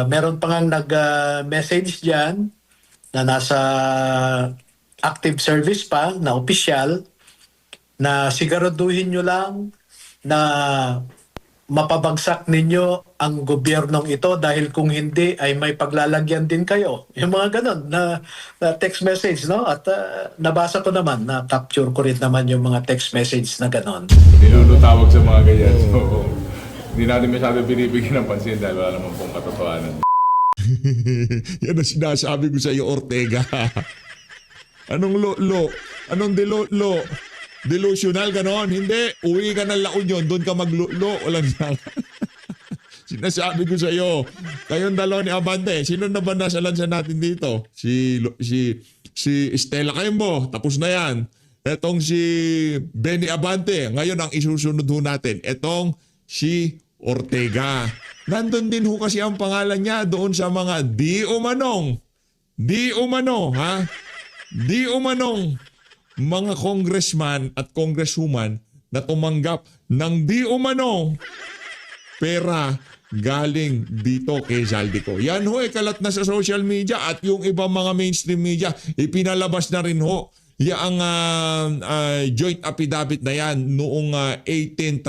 Meron pa ngang nag-message dyan na nasa active service pa na opisyal na siguraduhin nyo lang na mapabagsak ninyo ang gobyernong ito dahil kung hindi ay may paglalagyan din kayo. Yung mga ganun na text message, no? At nabasa ko naman, na-capture ko rin naman yung mga text message na ganun. Nilulutawag sa mga ganyan. So, hindi natin masyado binibigyan ng pansin dahil wala naman pong katotohanan. Yan ang sinasabi ko sa iyo, Ortega. Anong lo? Anong delo? Delusional ganon? Hindi. Uwi ka ng La Union, doon ka maglulo. Walang yan. Sinasabi ko sa iyo, kayong dalawa ni Abante, sino na ba nasa lansa natin dito? Si Stella Caimbo, tapos na yan. Etong si Benny Abante, ngayon ang isusunod ho natin. Etong si Ortega. Nandun din ho kasi ang pangalan niya doon sa mga di umanong, ha? Di umanong mga congressman at congresswoman na tumanggap ng di umano pera galing dito kay Zaldico. Yan ho, kalat na sa social media at yung ibang mga mainstream media, ipinalabas na rin ho yung joint affidavit na yan noong 18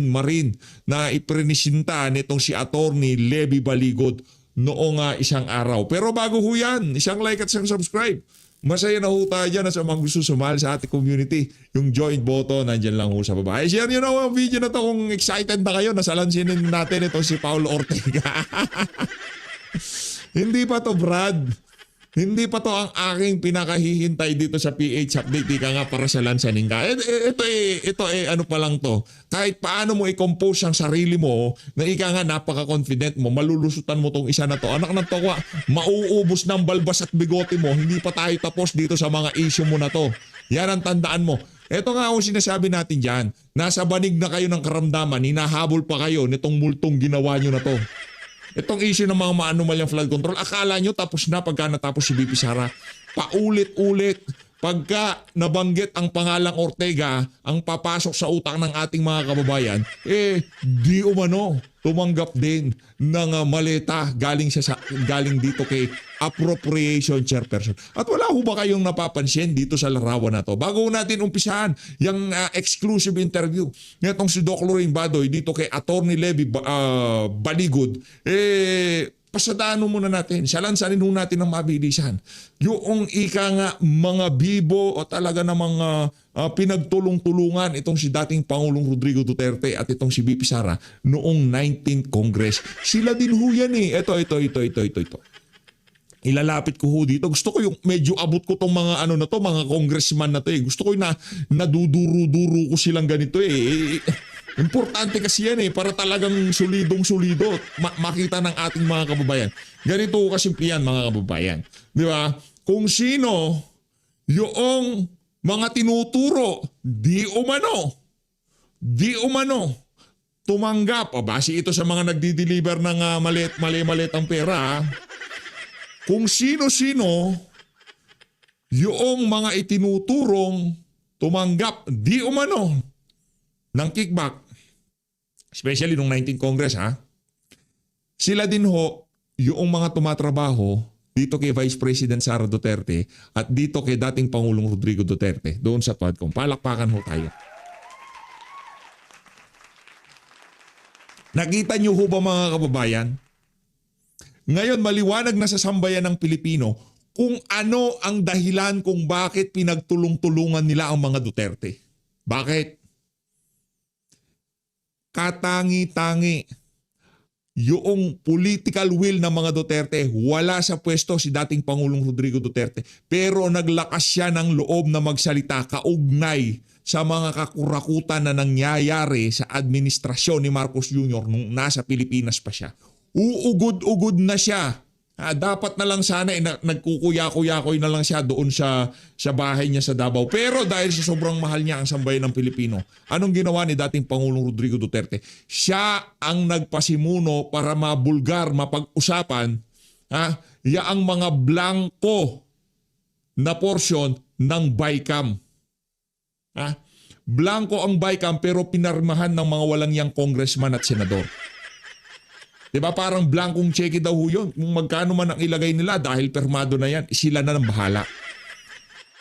Marine na iprinisinta nitong si Attorney Levy Baligod noong isang araw. Pero bago ho yan, isang like at isang subscribe. Masaya na ho tayo dyan sa mga gusto sumali sa ating community. Yung join button, nandyan lang ho sa baba. Share nyo na ho ang video na to kung excited na kayo. Nasalansinin natin ito si Paulo Ortega. Hindi pa to, Brad. Hindi pa to ang aking pinakahihintay dito sa PH Update. Di ka nga para sa lansanin ka. Ito ano pa lang to. Kahit paano mo i-compose ang sarili mo, na ika nga napaka-confident mo, malulusutan mo tong isa na to. Anak ng tokwa, mauubos ng balbas at bigote mo. Hindi pa tayo tapos dito sa mga issue mo na to. Yan ang tandaan mo. Ito nga ang sinasabi natin dyan. Nasa banig na kayo ng karamdaman, hinahabol pa kayo nitong multong ginawa nyo na to. Itong issue ng mga maanumalyang flood control, akala nyo tapos na pagka natapos si BP Sara. Paulit-ulit, pagka nabanggit ang pangalang Ortega, ang papasok sa utak ng ating mga kababayan, di umano, tumanggap din ng maleta galing dito kay Appropriation Chairperson. At wala ho ba kayong napapansin dito sa larawan na to? Bago natin umpisahan yung exclusive interview nitong si Doc Lorraine Badoy dito kay Attorney Levy Baligod, pasadaan muna natin, salansanin ho natin ng mabilisan. Yung ika nga mga bibo o talaga ng mga pinagtulong-tulungan itong si dating Pangulong Rodrigo Duterte at itong si BP Sara noong 19th Congress. Sila din ho yan eh. Ito. Ilalapit ko ho dito. Gusto ko yung medyo abot ko tong mga ano na to, mga congressman na to eh. Gusto ko yung naduduro-duro ko silang ganito eh. Importante kasi yan eh, para talagang solidong-solido makita ng ating mga kababayan. Ganito kasimple yan mga kababayan. Di ba? Kung sino yung mga tinuturo, di umano, tumanggap. Base ito sa mga nagdi-deliver ng mali-maliit ang pera. Ha? Kung sino-sino yung mga itinuturong tumanggap, di umano, ng kickback, especially nung 19th Congress sila din ho yung mga tumatrabaho dito kay Vice President Sara Duterte at dito kay dating Pangulong Rodrigo Duterte doon sa Quadcom. Palakpakan ho tayo. Nakita niyo ho ba mga kababayan? Ngayon maliwanag na sa sambayan ng Pilipino kung ano ang dahilan kung bakit pinagtulong-tulungan nila ang mga Duterte. Bakit? Katangi-tangi yung political will ng mga Duterte. Wala sa pwesto si dating Pangulong Rodrigo Duterte, pero naglakas siya ng loob na magsalita kaugnay sa mga kakurakutan na nangyayari sa administrasyon ni Marcos Jr. nung nasa Pilipinas pa siya. Uugod-ugod na siya. Dapat na lang sana nagkukuya-kuya-kuy na lang siya doon sa bahay niya sa Davao. Pero dahil sa sobrang mahal niya ang sambayan ng Pilipino, anong ginawa ni dating Pangulong Rodrigo Duterte? Siya ang nagpasimuno para mabulgar, mapag-usapan ang mga blanco na portion ng BICAM. Blanco ang BICAM pero pinarmahan ng mga walang yang congressman at senador. Diba parang blankong cheque daw ho yun. Kung magkano man ang ilagay nila dahil permado na yan, sila na ng bahala.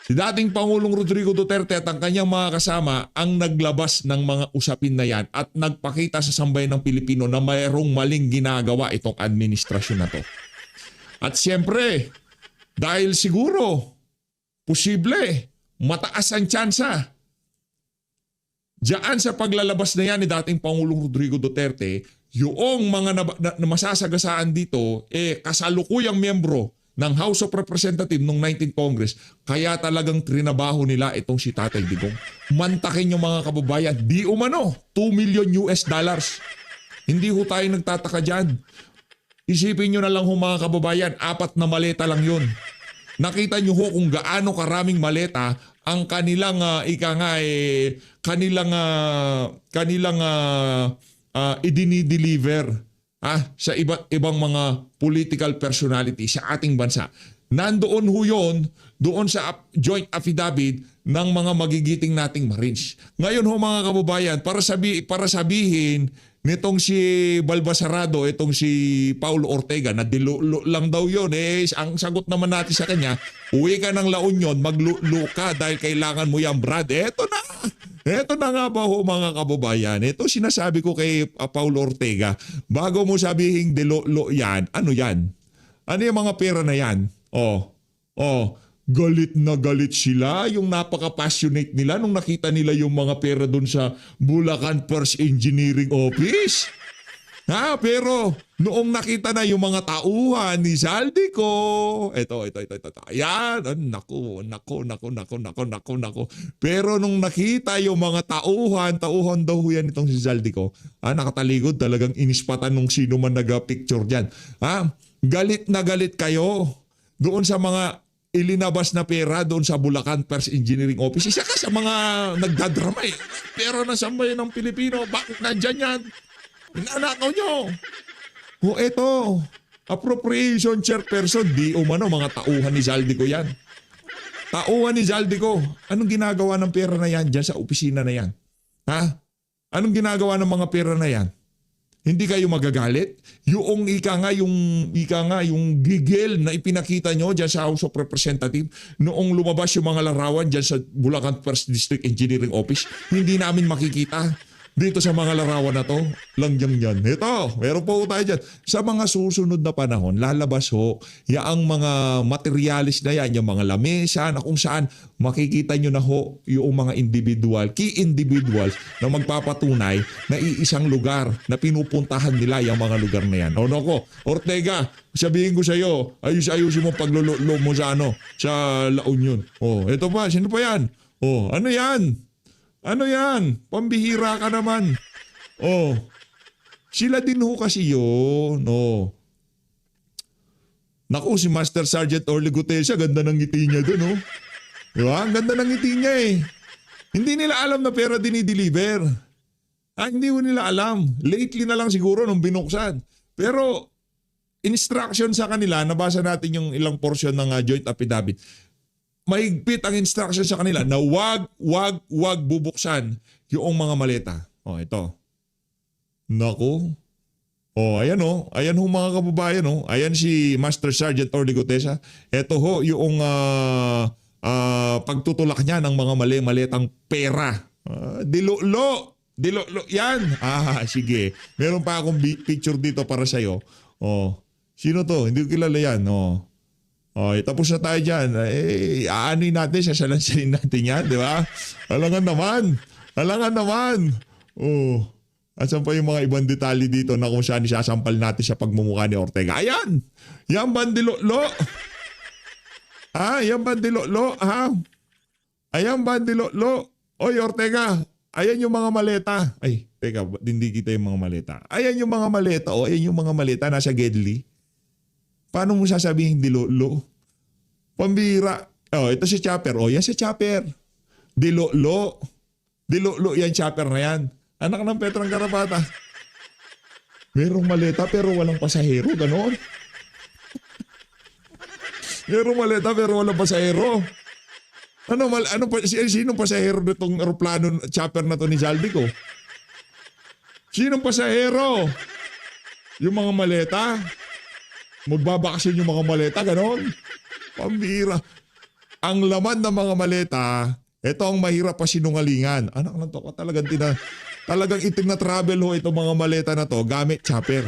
Si dating Pangulong Rodrigo Duterte at ang kanyang mga kasama ang naglabas ng mga usapin na yan at nagpakita sa sambayan ng Pilipino na mayroong maling ginagawa itong administrasyon na to. At siyempre, dahil siguro, posible, mataas ang tsansa. Diyan sa paglalabas na yan ni dating Pangulong Rodrigo Duterte, yung mga na masasagasaan dito, kasalukuyang miyembro ng House of Representatives noong 19th Congress, kaya talagang trinabaho nila itong si Tatay Digong. Mantakin yung mga kababayan, di umano, $2 million. Hindi ho tayo nagtataka dyan. Isipin nyo na lang ho mga kababayan, 4 na maleta lang yun. Nakita nyo ho kung gaano karaming maleta ang kanilang idinideliver sa iba't ibang mga political personality sa ating bansa. Nandoon ho yun, doon sa joint affidavit ng mga magigiting nating Marines. Ngayon ho mga kababayan, para sabihin nitong si Balbasarado, itong si Paulo Ortega, na dilulo lang daw yun. Ang sagot naman natin sa kanya, uwi ka ng La Union, maglulo ka dahil kailangan mo yan, Brad. Eto na nga ba ho mga kababayan? Ito sinasabi ko kay Paulo Ortega, bago mo sabihin dilulo yan, ano yan? Ano yung mga pera na yan? Galit na galit sila, yung napaka-passionate nila nung nakita nila yung mga pera doon sa Bulacan First Engineering Office. Pero noong nakita na yung mga tauhan ni Zaldico, ito. Ayan, nako. Pero nung nakita yung mga tauhan daw yan itong si Zaldico, nakataligod talagang inispatan nung sino man nag-picture dyan. Galit na galit kayo doon sa mga ilinabas na pera doon sa Bulacan First Engineering Office. Isa ka sa mga nagdadrama Pero na sambayan ng Pilipino, bakit nandyan yan? Inanakaw nyo. Eto, appropriation chairperson, di umano mga tauhan ni Zaldico yan. Tauhan ni Zaldico, anong ginagawa ng pera na yan dyan sa opisina na yan? Anong ginagawa ng mga pera na yan? Hindi kayo magagalit? Yung gigil na ipinakita nyo dyan sa House of Representatives noong lumabas yung mga larawan dyan sa Bulacan First District Engineering Office, hindi namin makikita dito sa mga larawan na to. Langyang yan. Ito, meron po tayo dyan. Sa mga susunod na panahon, lalabas ho, yaang mga materialis na yan, yung mga lamesa na kung saan makikita nyo na ho yung mga key individuals na magpapatunay na iisang lugar na pinupuntahan nila yung mga lugar na yan. Nako, Ortega, sabihin ko sa iyo, ayusin mo paglululo mo sa sa La Union. Ito pa, sino pa yan? Ano yan? Ano yan? Pambihira ka naman. Sila din ho kasi yun. Naku, si Master Sergeant Orly Gutesa, ganda ng ngiti niya dun. Diba? Ang ganda ng ngiti niya Hindi nila alam na pera dinideliver. Hindi mo nila alam. Lately na lang siguro nung binuksan. Pero instruction sa kanila, nabasa natin yung ilang portion ng joint affidavit. Mahigpit ang instruction sa kanila na wag bubuksan yung mga maleta. Ito. Naku. Ayan Ayan ho mga kababayan Ayan si Master Sergeant Orly Gutesa. Ito ho yung pagtutulak niya ng mga maletang pera. Dilulo yan. Sige. Meron pa akong picture dito para sa'yo. Sino to? Hindi ko kilala yan. Tapos na tayo dyan. Aanoy natin, sasalansanin natin yan, di ba? Alangan naman. Asan pa yung mga ibang detalye dito na kung saan isasampal natin sa pagmumukha ni Ortega? Ayan! Yan bandilolo! Yan bandilolo, Ayan bandilolo! Oy, Ortega! Ayan yung mga maleta. Ay, teka, hindi kita yung mga maleta. Ayan yung mga maleta. Ayan yung mga maleta nasa Gedli. Paano mo sasabihin dilolo? Pambira. Ito si Chopper. Yan si Chopper. Dilolo yan, Chopper na yan. Anak ng Petrang Karapata. Merong maleta pero walang pasahero. Ganon. Merong maleta pero walang pasahero. Sinong pasahero nitong aeroplano Chopper na to ni Zaldico? Sinong pasahero? Yung mga maleta. Magbabakasyon yung mga maleta, ganon. Pambira. Ang laman ng mga maleta, ito ang mahirap pa sinungalingan. Anak na to, talagang itina-travel ho itong mga maleta na to gamit chopper.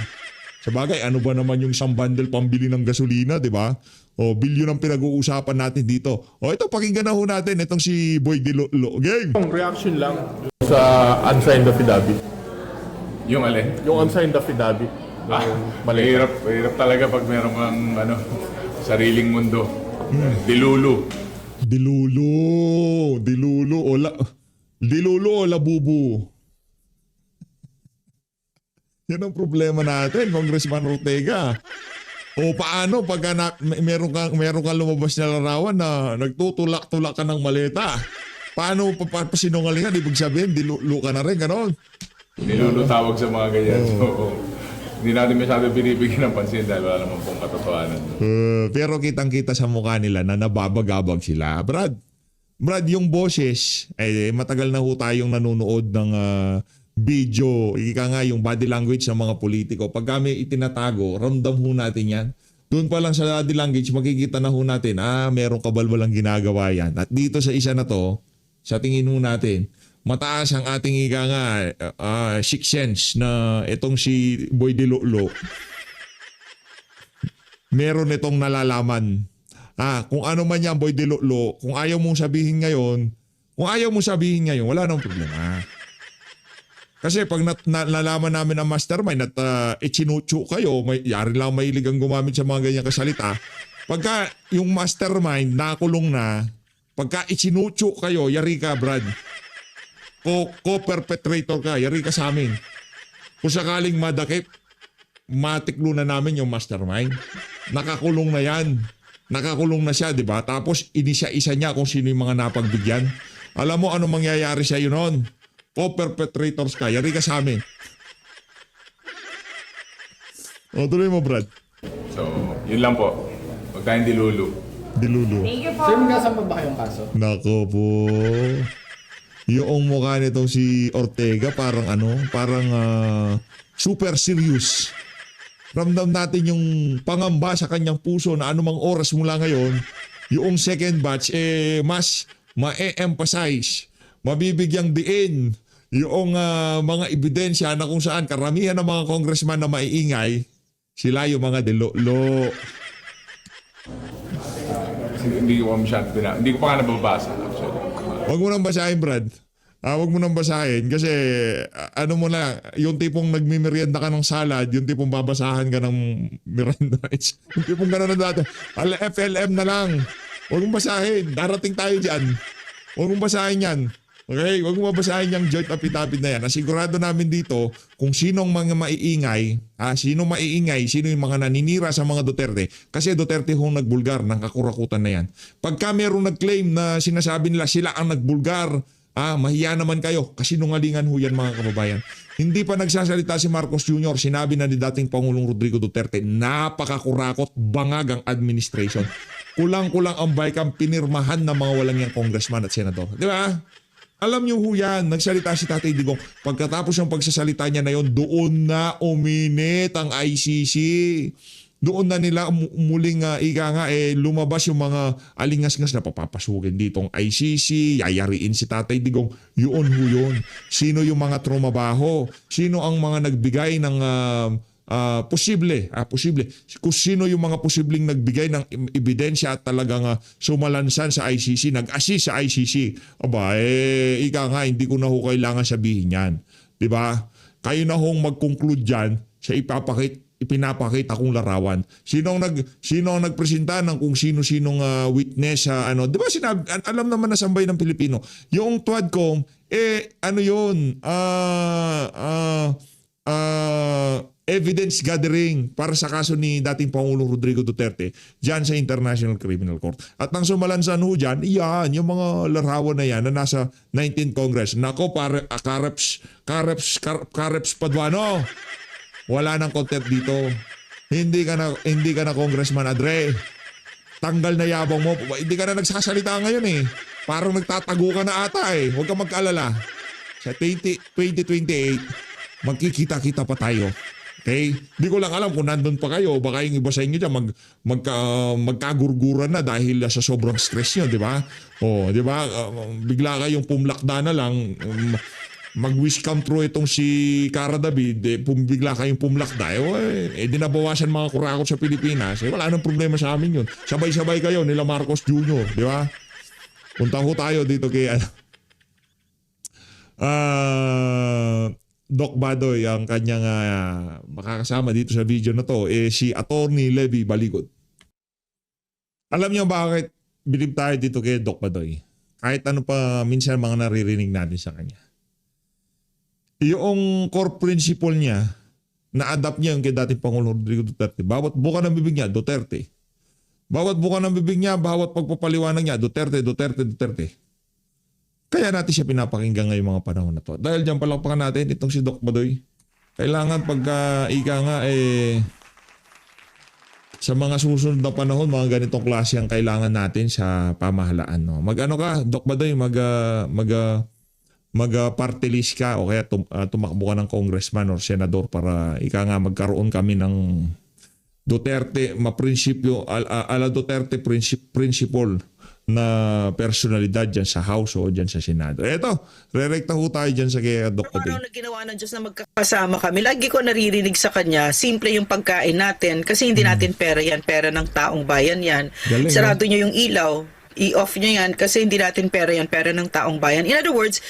Sabagay, ano ba naman yung isang bundle pambili ng gasolina, di ba? O, bilyon ang pinag-uusapan natin dito. O, ito, pakinggan na ho natin itong si Boy Dilolo. Game! Yung reaction lang sa unsigned affidavit. Yung alin? Yung unsigned affidavit. Mahirap talaga pag meron kang sariling mundo. Dilulu. Dilulu o labubu. Yan ang problema natin, Congressman Ortega. O paano pag meron kang lumabas na larawan na nagtutulak-tulak ka ng maleta? Paano pasinungalingan? Ibig sabihin, dilulu ka na rin, ganon. Dilulu tawag sa mga ganyan. So, hindi natin masyado binibigyan ng pansin dahil wala naman pong katotohanan. Pero kitang-kita sa mukha nila na nababagabag sila. Brad, yung boses, matagal na ho tayong nanonood ng video, ika nga yung body language ng mga politiko. Pag kami itinatago, ramdam ho natin yan. Doon pa lang sa body language, makikita na ho natin, merong kabalbalang ginagawa yan. At dito sa isa na to, sa tingin ho natin, mataas ang ating ika nga sixth sense na itong si Boy Dilolo meron itong nalalaman. Kung ano man yan Boy Dilolo, kung ayaw mong sabihin ngayon, wala nang problema. Kasi pag nalaman namin ang mastermind at ichinuchu kayo, yari lang mahilig ang gumamit sa mga ganyang kasalita. Pagka yung mastermind nakulong na, pagka ichinuchu kayo, yari ka Brad. Co-perpetrator ka, yari ka sa amin. Kung sakaling madakip, matiklo na namin yung mastermind. Nakakulong na yan. Nakakulong na siya, di ba? Tapos inisa-isa niya kung sino yung mga napagbigyan. Alam mo ano mangyayari sa iyo noon? Co-perpetrators ka, yari ka sa amin. O, tuloy mo, Brad. So, yun lang po. Huwag tayong dilulu. Thank you po. Sir, magkasampa ba kayong kaso? Nako po. Yung mukha nitong si Ortega parang super serious. Ramdam natin yung pangamba sa kanyang puso na anumang oras mula ngayon, yung second batch mas ma-emphasize, mabibigyang diin yung mga ebidensya na kung saan karamihan ng mga congressman na maiingay, sila yung mga dilolo. Hindi ko pa nga nababasa actually. Huwag mo nang basahin, Brad. Huwag mo nang basahin kasi ano mo na, yung tipong nagmimerienda ka ng salad, yung tipong babasahan ka ng Miranda Rights. Yung tipong gano'n na dati. FLM na lang. Huwag mong basahin. Darating tayo dyan. Huwag mong basahin yan. Okay? Huwag mong babasahin yung joint affidavit na yan. Nasigurado namin dito kung sinong mga maiingay, sino yung mga naninira sa mga Duterte. Kasi Duterte hong nagbulgar ng kakurakutan na yan. Pagka merong nag-claim na sinasabi nila sila ang nagbulgar, mahiya naman kayo. Kasi nungalingan ho yan mga kababayan. Hindi pa nagsasalita si Marcos Jr. Sinabi na ni dating Pangulong Rodrigo Duterte, napakakurakot, bangag ang administration. Kulang-kulang ang baykang pinirmahan ng mga walang yang congressman at senador. Di ba? Alam niyo ho yan, nagsalita si Tatay Digong. Pagkatapos ng pagsasalita niya na yon, doon na uminit ang ICC. Doon na nila muling lumabas yung mga alingas-ngas na papapasugin ditong ICC, yayariin si Tatay Digong. Yun ho yun. Sino yung mga trumabaho? Sino ang mga nagbigay ng posible. Kung sino yung mga posibleng nagbigay ng ebidensya at talagang sumalansan sa ICC, nag-assist sa ICC. Aba, hindi ko na ho kailangan sabihin yan. Diba? Kayo na hong mag-conclude dyan sa ipinapakita kong larawan. Sino ang nagpresenta ng kung sino-sinong witness sa diba sinabi, alam naman na sambay ng Pilipino. Yung Twadcom, evidence gathering para sa kaso ni dating Pangulong Rodrigo Duterte dyan sa International Criminal Court. At nang sumalansan ho dyan, yan, yung mga larawan na yan na nasa 19th Congress. Nako, Kareps Paduano, wala nang content dito. Hindi ka na Congressman Adre. Tanggal na yabang mo. Hindi ka na nagsasalita ngayon eh. Parang nagtatago ka na ata eh. Huwag ka mag-alala. Sa 2028, magkikita-kita pa tayo. Okay? Di ko lang alam kung nandun pa kayo, baka yung iba sa inyo dyan magkagurguran na dahil sa sobrang stress nyo, di ba? O, di ba? Bigla kayong pumlakda na lang, mag-wish come true itong si Cara David, bigla kayong pumlakda, di nabawasan mga kurakot sa Pilipinas, wala nang problema sa amin yun. Sabay-sabay kayo nila Marcos Jr., di ba? Punta ko tayo dito kay Doc Badoy, ang kanyang makakasama dito sa video na to, si Attorney Levy Baligot. Alam niyo bakit bilib tayo dito kay Doc Badoy? Kahit ano pa minsan mga naririnig natin sa kanya. Yung core principle niya, na-adapt niya yung kay dating Pangulong Rodrigo Duterte. Bawat buka ng bibig niya, Duterte. Bawat buka ng bibig niya, bawat pagpapaliwanag niya, Duterte, Duterte, Duterte. Kaya natin siya pinapakinggan ngayong mga panahon na to. Dahil dyan palakpakan natin itong si Doc Badoy. Kailangan pagka ika nga sa mga susunod na panahon, mga ganitong klase ang kailangan natin sa pamahalaan. No? Mag-ano ka, Doc Badoy, mag-party list ka o kaya tumakbo ka ng congressman or senador para ika nga magkaroon kami ng Duterte, maprinsipyo, ala Duterte principle na personalidad dyan sa House o dyan sa Senado. Eto, re-recta ho tayo dyan sa kay Doc Badoy. Araw na ginawa ng Diyos na magkakasama kami. Lagi ko naririnig sa kanya, simple yung pagkain natin kasi hindi natin pera yan, pera ng taong bayan yan. Galing, Sarado niyo yung ilaw, i-off niyo yan kasi hindi natin pera yan, pera ng taong bayan. In other words,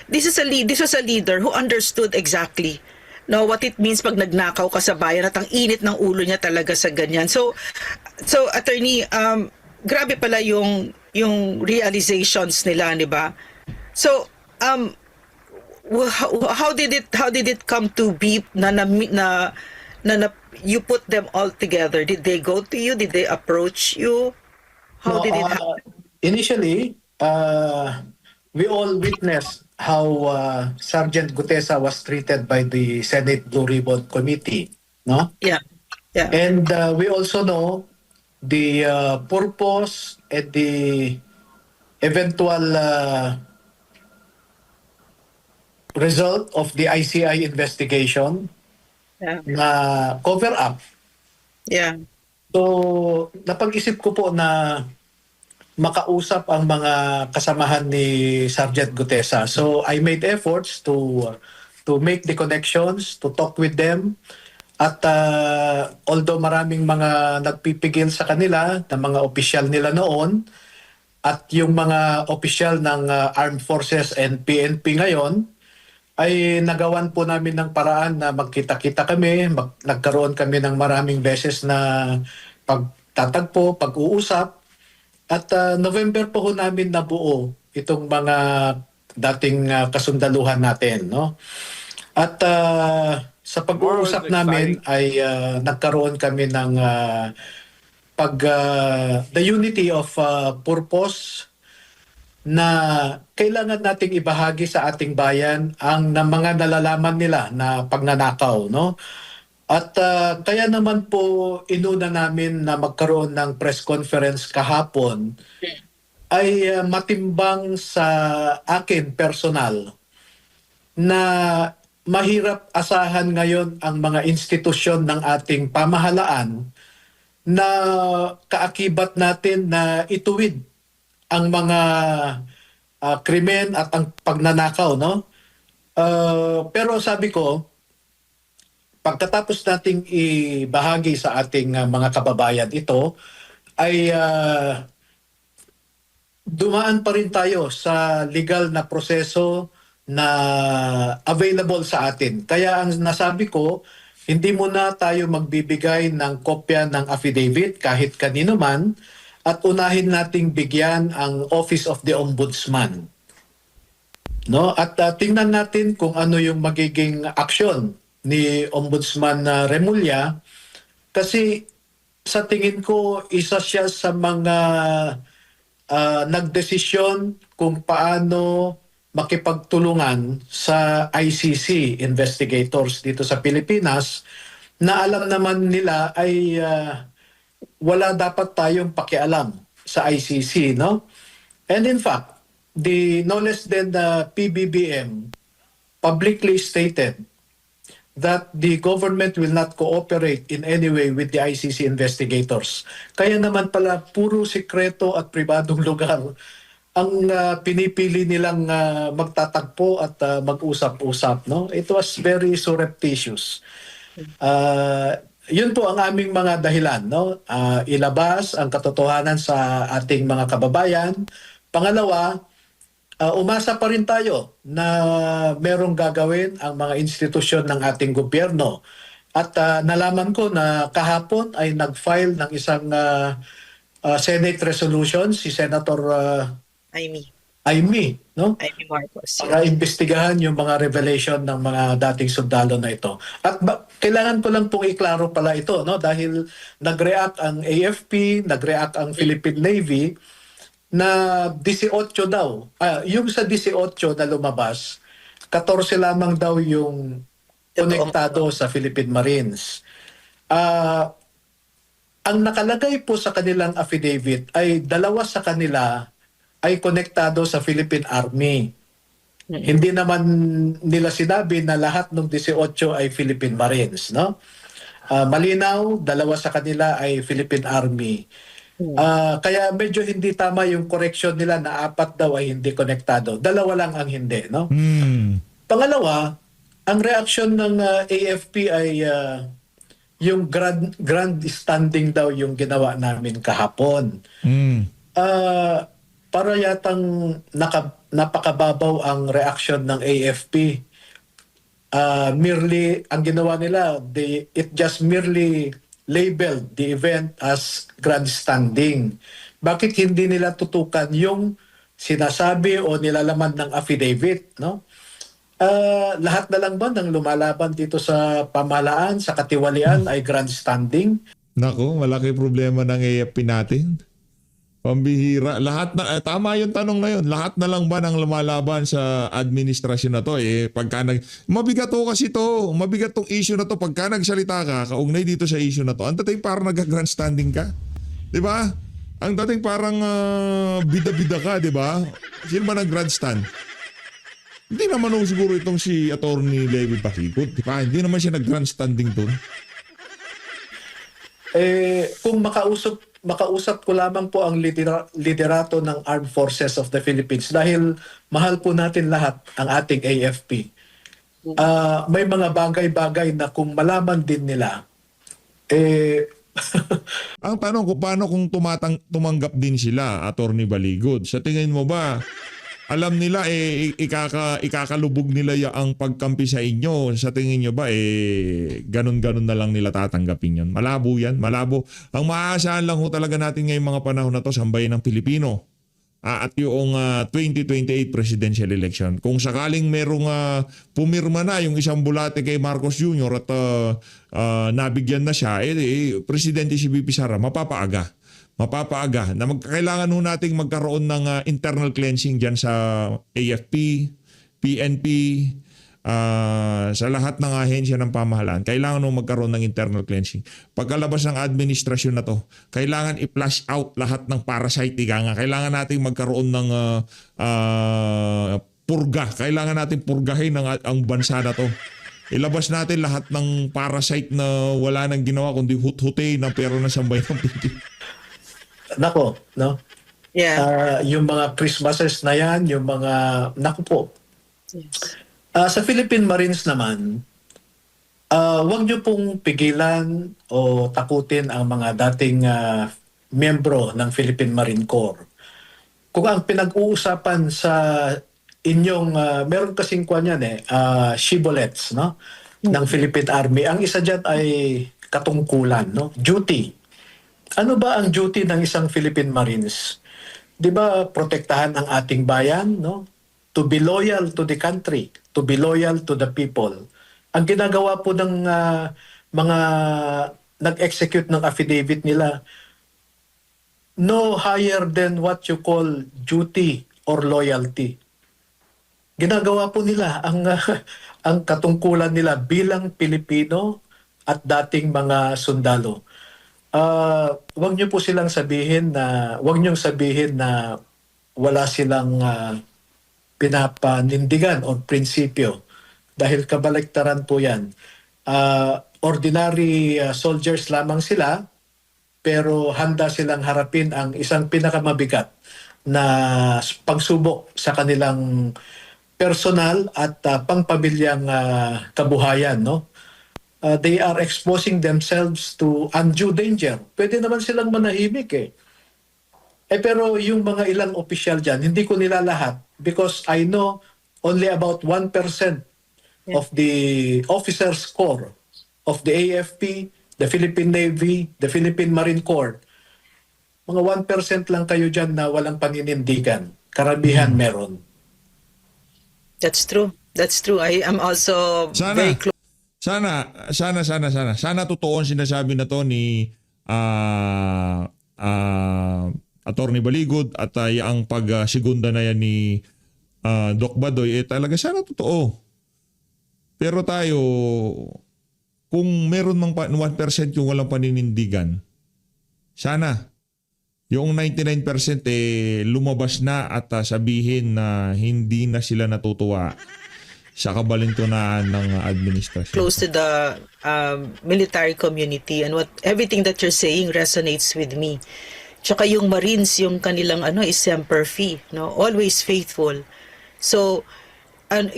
this was a leader who understood exactly what it means pag nagnakaw ka sa bayan at ang init ng ulo niya talaga sa ganyan. So attorney, grabe pala yung realizations nila, di ba? So how did it come to be na you put them all together? Did they go to you? Did they approach you? How did it happen? Initially, we all witnessed how Sergeant Gutesa was treated by the Senate Blue Ribbon Committee, no? Yeah. And we also know the purpose and the eventual result of the ICI investigation Yeah. na cover up. Yeah. So, napag-isip ko po na makausap ang mga kasamahan ni Sergeant Gutesa. So, I made efforts to make the connections, to talk with them. At although maraming mga nagpipigil sa kanila, na mga opisyal nila noon, at yung mga opisyal ng Armed Forces and PNP ngayon, ay nagawan po namin ng paraan na magkita-kita kami, nagkaroon kami ng maraming beses na pagtatagpo, pag-uusap, at November po ho namin nabuo itong mga dating kasundaluhan natin, no? At sa pag-uusap namin ay nagkaroon kami ng the unity of purpose na kailangan nating ibahagi sa ating bayan ang mga nalalaman nila na pagnanakaw, no? At kaya naman po inuna namin na magkaroon ng press conference kahapon ay matimbang sa akin personal na mahirap asahan ngayon ang mga institusyon ng ating pamahalaan na kaakibat natin na ituwid ang mga krimen at ang pagnanakaw, no? Pero sabi ko, pagkatapos nating ibahagi sa ating mga kababayan ito, ay dumaan pa rin tayo sa legal na proseso na available sa atin. Kaya ang nasabi ko, hindi muna tayo magbibigay ng kopya ng affidavit kahit kanino man, at unahin nating bigyan ang Office of the Ombudsman. No? At tingnan natin kung ano yung magiging aksyon ni Ombudsman Remulla, kasi sa tingin ko isa siya sa mga nagdesisyon kung paano makipagtulungan sa ICC investigators dito sa Pilipinas na alam naman nila ay wala dapat tayong pakialam sa ICC, no? And in fact, no less than the PBBM publicly stated that the government will not cooperate in any way with the ICC investigators. Kaya naman pala puro sikreto at pribadong lugar ang pinipili nilang magtatagpo at mag-usap-usap, no? It was very surreptitious. Yun po ang aming mga dahilan, no? Ilabas ang katotohanan sa ating mga kababayan. Pangalawa, umasa pa rin tayo na merong gagawin ang mga institusyon ng ating gobyerno. At nalaman ko na kahapon ay nag-file ng isang Senate resolution si Senator Amy, no? Amy Marcos. Para imbestigahan yung mga revelation ng mga dating sundalo na ito. At kailangan ko lang pong iklaro pala ito, no? Dahil nag-react ang AFP, nag-react ang Philippine Navy na 18 daw. Yung sa 18 na lumabas, 14 lamang daw yung konektado sa Philippine Marines. Ang nakalagay po sa kanilang affidavit ay 2 sa kanila ay konektado sa Philippine Army. Hindi naman nila sinabi na lahat ng 18 ay Philippine Marines, no? Malinaw, 2 sa kanila ay Philippine Army. Kaya medyo hindi tama yung correction nila na 4 daw ay hindi konektado. 2 lang ang hindi, no? Pangalawa, ang reaction ng AFP ay yung grand standing daw yung ginawa namin kahapon. Para yatang napakababaw ang reaction ng AFP. Merely, ang ginawa nila, it just merely labeled the event as grandstanding. Bakit hindi nila tutukan yung sinasabi o nilalaman ng affidavit, no? Lahat na lang ba ng lumalaban dito sa pamahalaan, sa katiwalian ay grandstanding? Nako, malaki problema ng AFP natin. Pambihira. Lahat na, tama yung tanong na yun. Lahat na lang ba ng lumalaban sa administrasyon na to? Mabigat to kasi to. Mabigat tong issue na to. Pagka nagsalita ka, kaugnay dito sa issue na to, ang dating parang nag-grandstanding ka. Di ba? Ang dating parang bida-bida ka, di ba? Sino ba nag-grandstand? Hindi naman siguro itong si Attorney Levy Pasikot. Di ba? Hindi naman siya nag-grandstanding to. Kung makausap ko lamang po ang liderato ng Armed Forces of the Philippines dahil mahal po natin lahat ang ating AFP. May mga bagay-bagay na kung malaman din nila, Ang tanong ko, paano kung tumanggap din sila, Attorney Baligod? Sa tingin mo ba, alam nila ikakalubog nila ang pagkampi sa inyo? Sa tingin nyo ba ganun-ganun na lang nila tatanggapin yun? Malabo yan, malabo. Ang maaasahan lang ho talaga natin ngayong mga panahon na to, sambayan ng Pilipino. At yung 2028 presidential election. Kung sakaling merong pumirma na yung isang bulate kay Marcos Jr. at nabigyan na siya, Presidente si VP Sara, mapapaaga na kailangan ho nating magkaroon ng internal cleansing dyan sa AFP, PNP, sa lahat ng ahensya ng pamahalaan. Kailangan ho magkaroon ng internal cleansing. Pagkalabas ng administrasyon na to, kailangan i-flush out lahat ng parasite. Kailangan nating magkaroon ng purga. Kailangan natin purgahin ang bansa na to. Ilabas natin lahat ng parasite na wala nang ginawa kundi hut-hutay na pero na sambayan ng Pilipinas. Nako, no? Yeah. Yung mga Christmases na yan, yung mga, nako po. Yes. Sa Philippine Marines naman, huwag niyo pong pigilan o takutin ang mga dating miyembro ng Philippine Marine Corps. Kung ang pinag-uusapan sa inyong, meron kasing kwan yan shibboleths, no? Ng Philippine Army. Ang isa dyan ay katungkulan, no? Duty. Ano ba ang duty ng isang Philippine Marines? 'Di ba protektahan ang ating bayan, no? To be loyal to the country, to be loyal to the people. Ang ginagawa po ng mga nag-execute ng affidavit nila, no higher than what you call duty or loyalty. Ginagawa po nila ang katungkulan nila bilang Pilipino at dating mga sundalo. Wag niyo po silang sabihin na wala silang pinapanindigan o prinsipyo dahil kabaliktaran po 'yan. ordinary soldiers lamang sila, pero handa silang harapin ang isang pinakamabigat na pagsubok sa kanilang personal at pangpamilyang kabuhayan, no? They are exposing themselves to undue danger. Pwede naman silang manahimik eh. Pero yung mga ilang opisyal dyan, hindi ko nila lahat because I know only about 1% of the officers corps of the AFP, the Philippine Navy, the Philippine Marine Corps. Mga 1% lang kayo dyan na walang paninindigan. Karamihan meron. That's true. That's true. I am also very close. Sana totoo ang sinasabi na to ni Attorney Baligod at ang pag-segunda na yan ni Doc Badoy, talaga sana totoo. Pero tayo, kung meron mang 1% yung walang paninindigan, sana yung 99% lumabas na at sabihin na hindi na sila natutuwa sa kabalintunaan ng administrasyon. Close to the military community, and everything that you're saying resonates with me. Tsaka yung Marines, yung kanilang is semper fi, no? Always faithful. So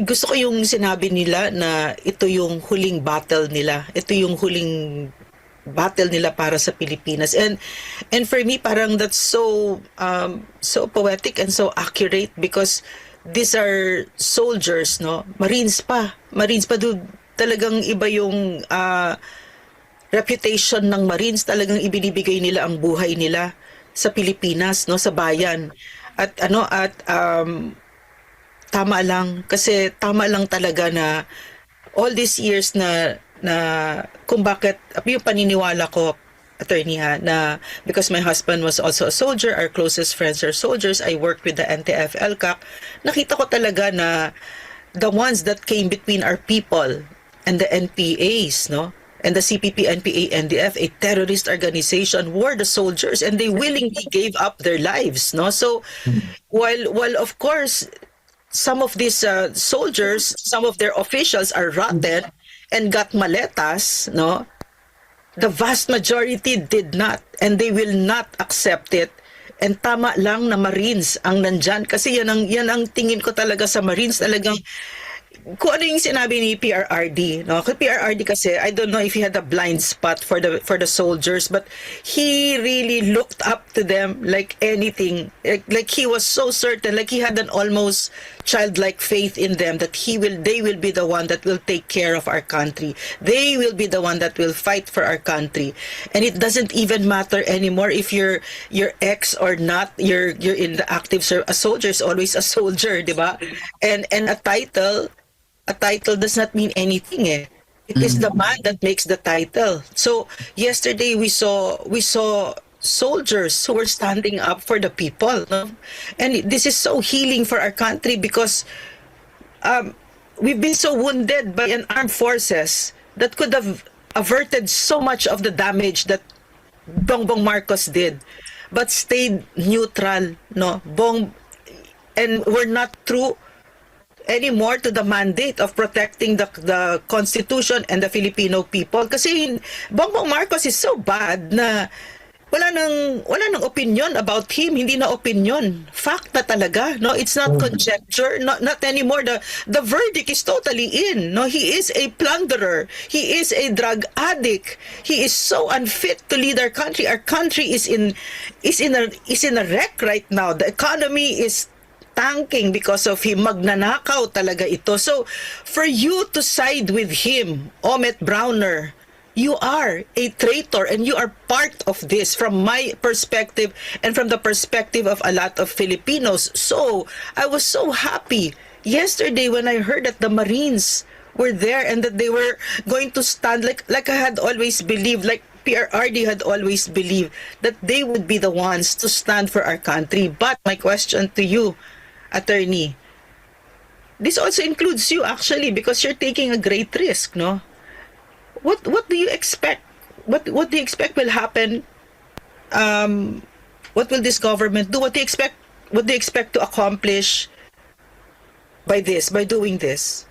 gusto ko yung sinabi nila na ito yung huling battle nila. Ito yung huling battle nila para sa Pilipinas. And for me, parang that's so poetic and so accurate because these are soldiers, no? Marines pa, dude. Talagang iba yung reputation ng Marines. Talagang ibinibigay nila ang buhay nila sa Pilipinas, no, sa bayan. At tama lang talaga na all these years na kung bakit yung paniniwala ko, attorney na because my husband was also a soldier, our closest friends are soldiers, I worked with the NTF-ELCAC, nakita ko talaga na the ones that came between our people and the NPAs, no? And the CPP, NPA, NDF, a terrorist organization, were the soldiers, and they willingly gave up their lives, no? So while of course some of these soldiers, some of their officials are rotten and got maletas, no? The vast majority did not, and they will not accept it. And tama lang na Marines ang nandyan kasi yan ang tingin ko talaga sa Marines, talagang kung ano yung sinabi ni PRRD, no? Kasi PRRD kasi, I don't know if he had a blind spot for the soldiers, but he really looked up to them like anything. Like he was so certain, like he had an almost childlike faith in them that they will be the one that will take care of our country. They will be the one that will fight for our country. And it doesn't even matter anymore if you're ex or not. You're in the active service. A soldier is always a soldier, di ba? And a title does not mean anything eh. It is the man that makes the title. So yesterday we saw soldiers who were standing up for the people, no? And this is so healing for our country because we've been so wounded by an armed forces that could have averted so much of the damage that Bongbong Marcos did, but stayed neutral, no? And were not true anymore to the mandate of protecting the Constitution and the Filipino people. Kasi Bongbong Marcos is so bad na wala nang opinion about him. Hindi na opinion. Fact na talaga. No, it's not conjecture. Not anymore. The verdict is totally in. No, he is a plunderer. He is a drug addict. He is so unfit to lead our country. Our country is in a wreck right now. The economy is tanking because of him. Magnanakaw talaga ito. So, for you to side with him, Omet Browner, you are a traitor and you are part of this from my perspective and from the perspective of a lot of Filipinos. So, I was so happy yesterday when I heard that the Marines were there and that they were going to stand like I had always believed, like PRRD had always believed that they would be the ones to stand for our country. But my question to you, attorney, this also includes you actually because you're taking a great risk, no? What do you expect? What do you expect will happen? What will this government do? What do you expect to accomplish by doing this?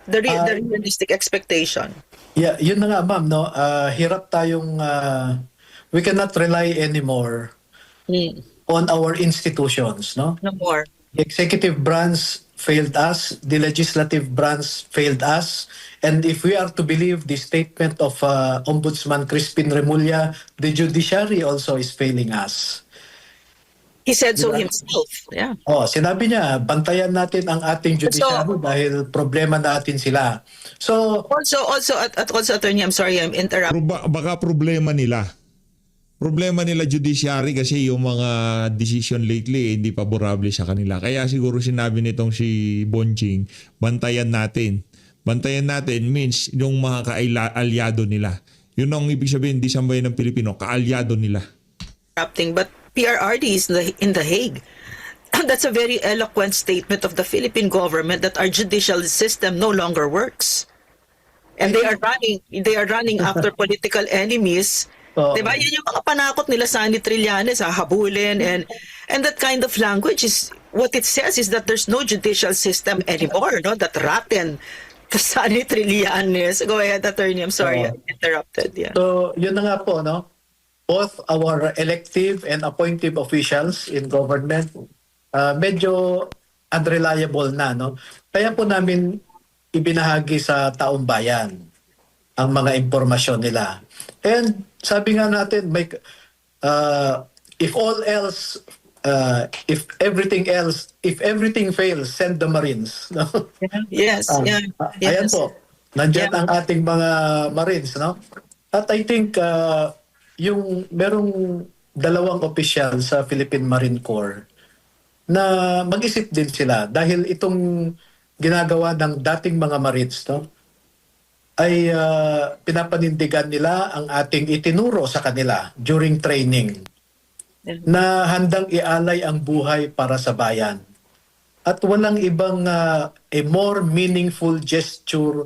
The realistic expectation. Yeah, yun na nga ma'am, no? Hirap tayong we cannot rely anymore on our institutions, no? No more. The executive branch failed us, the legislative branch failed us, and if we are to believe the statement of Ombudsman Crispin Remulla, the judiciary also is failing us. He said so Diba? himself. Yeah. Oh, sinabi niya, bantayan natin ang ating judiciary dahil problema natin sila. So, Also, attorney, I'm sorry, I'm interrupting. Baka problema nila. Problema nila judiciary kasi yung mga decision lately hindi favorable sa kanila. Kaya siguro sinabi nitong si Bonching, bantayan natin. Bantayan natin means yung mga kaalyado nila. Yun ang ibig sabihin, di sambayan ng Pilipino, kaalyado nila. But PRRD is in the Hague. That's a very eloquent statement of the Philippine government that our judicial system no longer works. And they are running after political enemies. Oo. Diba? Yan yung mga panakot nila sa ni Trillanes, habulin, and that kind of language is, what it says is that there's no judicial system anymore, no? That rotten Sani Trillanes. Go ahead, attorney. I'm sorry, I interrupted. Yeah. So, yun na nga po, no? Both our elective and appointive officials in government medyo unreliable na, no? Kaya po namin ibinahagi sa taong bayan ang mga impormasyon nila. And sabi nga natin, if all else, if everything fails, send the Marines, no? Yes. Ayan po. Nandiyan ang ating mga Marines, no? At I think yung merong dalawang opisyal sa Philippine Marine Corps na mag-isip din sila dahil itong ginagawa ng dating mga Marines, no, ay pinapanindigan nila ang ating itinuro sa kanila during training na handang ialay ang buhay para sa bayan. At walang ibang a more meaningful gesture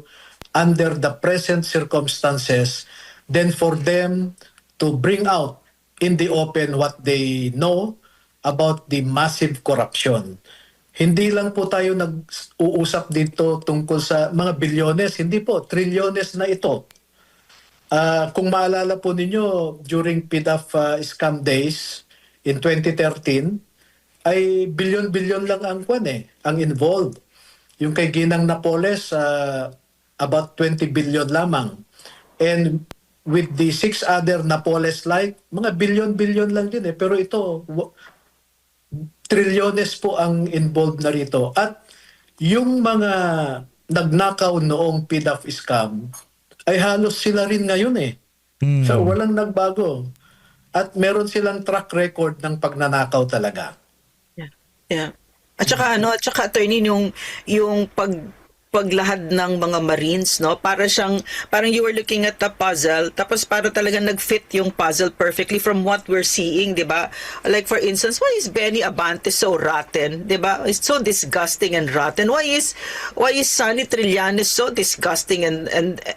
under the present circumstances than for them to bring out in the open what they know about the massive corruption. Hindi lang po tayo nag-uusap dito tungkol sa mga bilyones, hindi po, trilyones na ito. Kung maalala po ninyo, during PDAF scam days in 2013, ay bilyon-bilyon lang ang ang involved. Yung kay Ginang Napoles, about 20 billion lamang. And with the 6 other Napoles-like, mga bilyon-bilyon lang din Pero ito, trilyones po ang involved na rito. At yung mga nagnakaw noong PDAF scam, ay halos sila rin ngayon So walang nagbago. At meron silang track record ng pagnanakaw talaga. Yeah. At saka attorney, yung paglahad ng mga Marines, no? Parang you were looking at the puzzle, tapos para talaga nag-fit yung puzzle perfectly from what we're seeing, 'di ba? Like for instance, why is Benny Abante so rotten, 'di ba? It's so disgusting and rotten. Why is Sani Trillanes so disgusting and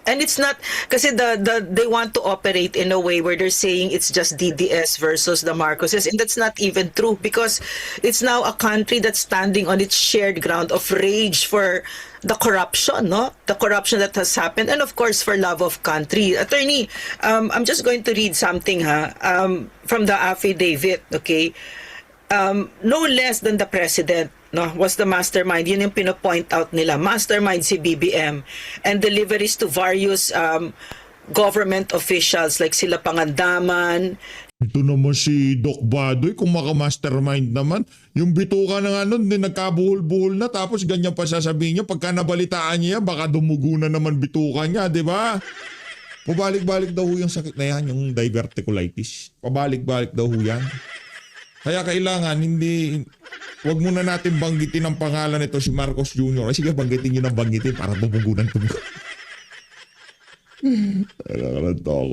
it's not kasi they want to operate in a way where they're saying it's just DDS versus the Marcoses, and that's not even true because it's now a country that's standing on its shared ground of rage for the corruption, no? The corruption that has happened, and of course for love of country. Attorney, I'm just going to read something from the affidavit, okay? No less than the president, no, was the mastermind. Yun yung pinopoint out nila. Mastermind si BBM, and deliveries to various government officials like sila Pangandaman. Ito naman si Doc Badoy, kung maka-mastermind naman. Yung bituka na nga nun, nagkabuhol-buhol na, tapos ganyan pa sasabihin niya. Pagka nabalitaan niya, baka dumugo na naman bituka niya, di ba? Pabalik-balik daw yung sakit na yan, yung diverticulitis. Pabalik-balik daw yan. Kaya kailangan, wag muna natin banggitin ang pangalan nito si Marcos Jr. Ay sige, banggitin niyo ng banggitin para bumugunan tumugo. Alam ko.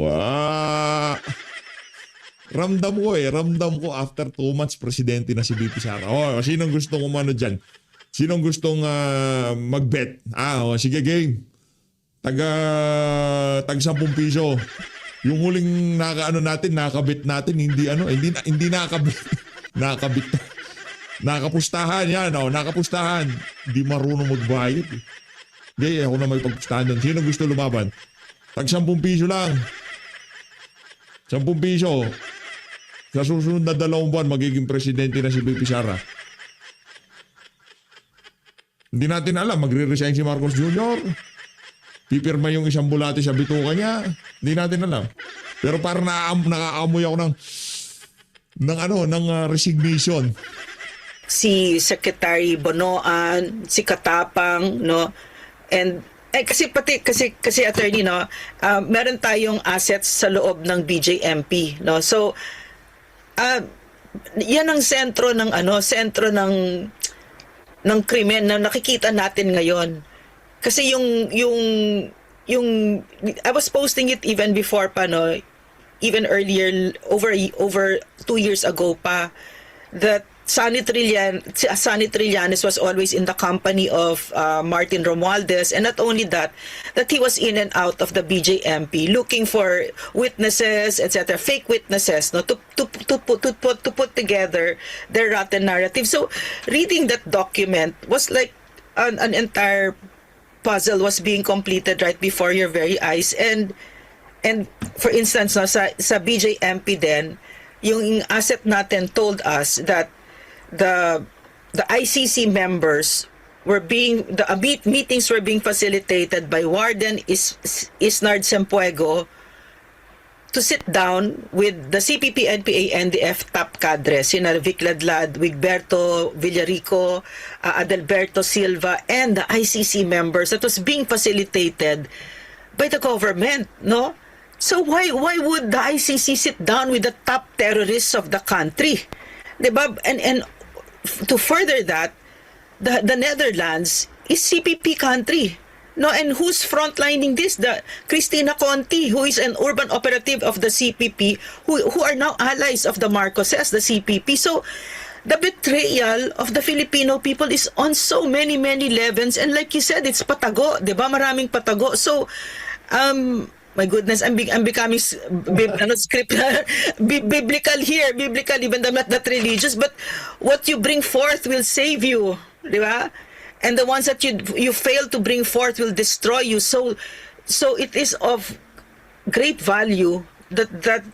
Ramdam ko after 2 months presidente na si BP Sara. Sinong gustong umano dyan? Sinong gustong mag-bet? Sige game. Tag 10 piso. Yung huling nakabit natin, hindi nakabit. Nakabit. Nakapustahan yan, nakapustahan. Hindi marunong magbayad. Gaya ako na may pagpustahan doon. Sino gusto lumaban? Tag 10 piso lang. 10 piso. Sa susunod na 2 buwan, magiging presidente na si BP Sara. Hindi natin alam, magre-resign si Marcos Jr. Pipirma yung isang bulate sa bituka niya. Hindi natin alam. Pero parang nakaamoy ako ng resignation. Si Secretary Bonoan, si Katapang, no? And kasi attorney, no, meron tayong assets sa loob ng BJMP, no? So yan ang sentro ng krimen na nakikita natin ngayon. Kasi yung I was posting it even before pa, no, even earlier, over 2 years ago pa, that Sonny Trillanes was always in the company of Martin Romualdez, and not only that he was in and out of the BJMP looking for witnesses, etc., fake witnesses, no, to put together their rotten narrative. So reading that document was like an entire puzzle was being completed right before your very eyes. And for instance, no, sa BJMP din, yung asset natin told us that the ICC members were meetings were being facilitated by Warden Isnard Sempuego to sit down with the CPP, NPA, NDF top cadres, sina Vic Ladlad, Wigberto Villarico, Adalberto Silva, and the ICC members, that was being facilitated by the government, no? So why would the ICC sit down with the top terrorists of the country? Diba? And to further that, the Netherlands is CPP country. No, and who's frontlining this? The Cristina Conti, who is an urban operative of the CPP, who are now allies of the Marcoses, the CPP. So the betrayal of the Filipino people is on so many levels, and like you said, it's patago, 'di ba? Maraming patago. So my goodness, I'm becoming biblical here, biblical, even though I'm not that religious, but what you bring forth will save you, di ba? And the ones that you fail to bring forth will destroy you. So it is of great value that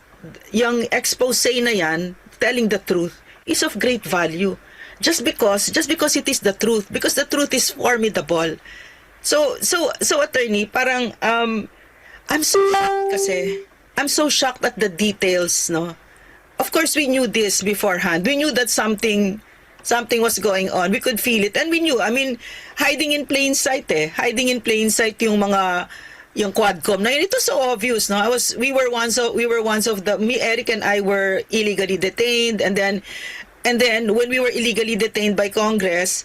yung expose na yan, telling the truth, is of great value. Just because it is the truth, because the truth is formidable. So attorney, parang I'm so shocked at the details, no? Of course, we knew this beforehand. We knew that something was going on. We could feel it, and we knew. I mean, hiding in plain sight, hiding in plain sight yung Quadcom. Now, it was so obvious, no? We were ones of Eric and I were illegally detained, and then when we were illegally detained by Congress,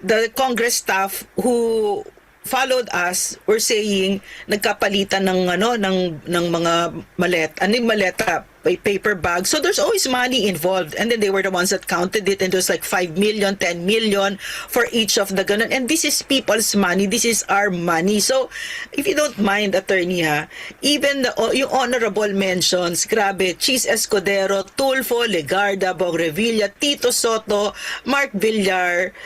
the Congress staff who followed us were saying nagkapalitan ng mga maleta, paper bags. So there's always money involved, and then they were the ones that counted it, and there's like 5 million, 10 million for each of the ganun. And this is people's money, this is our money. So if you don't mind, attorney, even yung honorable mentions, grabe, Cheese Escudero, Tulfo, Legarda, Bong Revilla, Tito Soto, Mark Villar,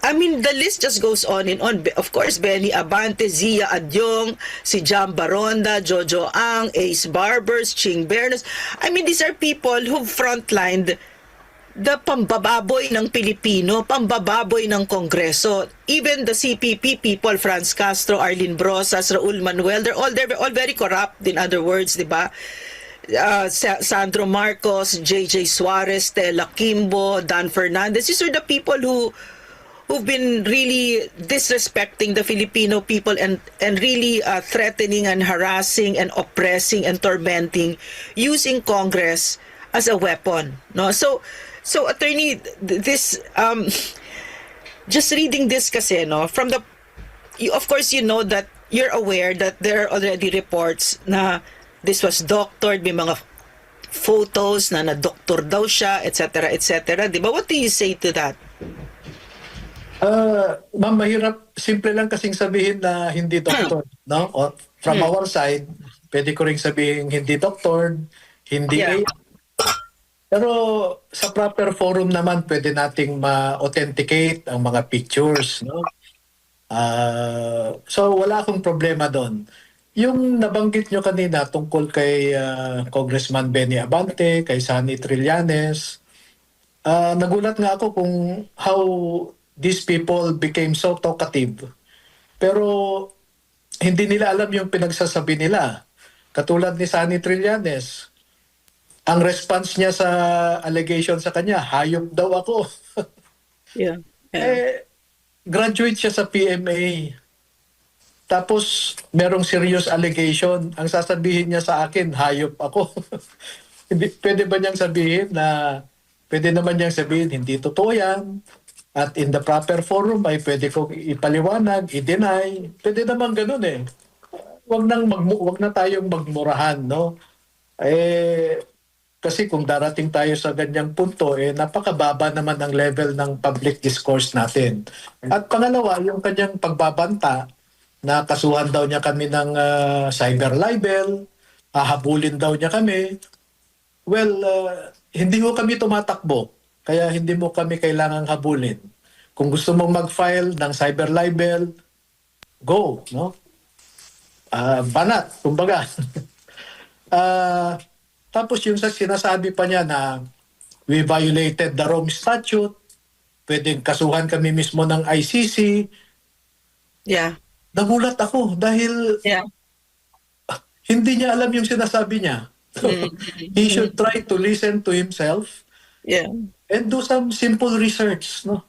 I mean, the list just goes on and on. Of course, Benny Abante, Zia Adyong, si Jam Baronda, Jojo Ang, Ace Barbers, Ching Bernes. I mean, these are people who frontlined the pambababoy ng Pilipino, pambababoy ng Kongreso. Even the CPP people, Franz Castro, Arlene Brosas, Raul Manuel, they're all very corrupt, in other words, di ba? Sandro Marcos, JJ Suarez, Stella Kimbo, Dan Fernandez. These are the people who've been really disrespecting the Filipino people and really threatening and harassing and oppressing and tormenting, using Congress as a weapon, no? So attorney, this just reading this kasi, no, of course you know that you're aware that there are already reports na this was doctored, may mga photos na na-doctor daw siya, etc., di ba? What do you say to that? Ma'am, mahirap, simple lang kasing sabihin na hindi doktor, no? O, from our side, pwede ko ring sabihin hindi doktor, hindi Yeah. Pero sa proper forum naman, pwede nating ma-authenticate ang mga pictures, no? So wala akong problema doon. Yung nabanggit nyo kanina tungkol kay Congressman Benny Abante, kay Sunny Trillanes, nagulat nga ako kung how these people became so talkative. Pero hindi nila alam yung pinagsasabi nila. Katulad ni Sunny Trillanes, ang response niya sa allegation sa kanya, hayop daw ako. Yeah. Graduate siya sa PMA. Tapos, merong serious allegation. Ang sasabihin niya sa akin, hayop ako. Hindi, pwede ba niyang sabihin na, pwede naman niyang sabihin, hindi totoo yan. At in the proper forum ay pwede kong ipaliwanag, i-deny. Pwede naman ganun eh. Wag na tayong magmurahan, no? Kasi kung darating tayo sa ganyang punto, napakababa naman ang level ng public discourse natin. At pangalawa, yung kanyang pagbabanta, na kasuhan daw niya kami ng cyber libel, hahabulin daw niya kami. Well, hindi mo kami tumatakbo, kaya hindi mo kami kailangang habulin. Kung gusto mong mag-file ng cyber libel, go, no? Banat, kumbaga. Tapos yung sinasabi pa niya na we violated the Rome Statute, pwedeng kasuhan kami mismo ng ICC. Yeah. Nagulat ako dahil Yeah. hindi niya alam yung sinasabi niya. He should try to listen to himself Yeah. and do some simple research, no?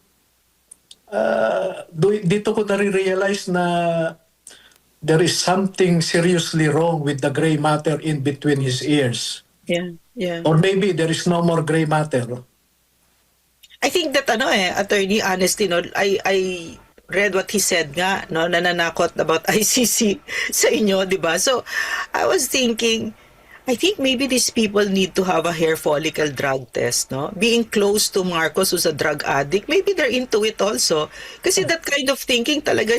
Dito ko nare-realize na there is something seriously wrong with the gray matter in between his ears. Yeah. Yeah. Or maybe there is no more gray matter. I think that attorney, honestly, no, I read what he said nga, no, nananakot about ICC sa inyo, di ba? So, I was thinking, I think maybe these people need to have a hair follicle drug test, no? Being close to Marcos, who's a drug addict, maybe they're into it also. Kasi that kind of thinking talaga,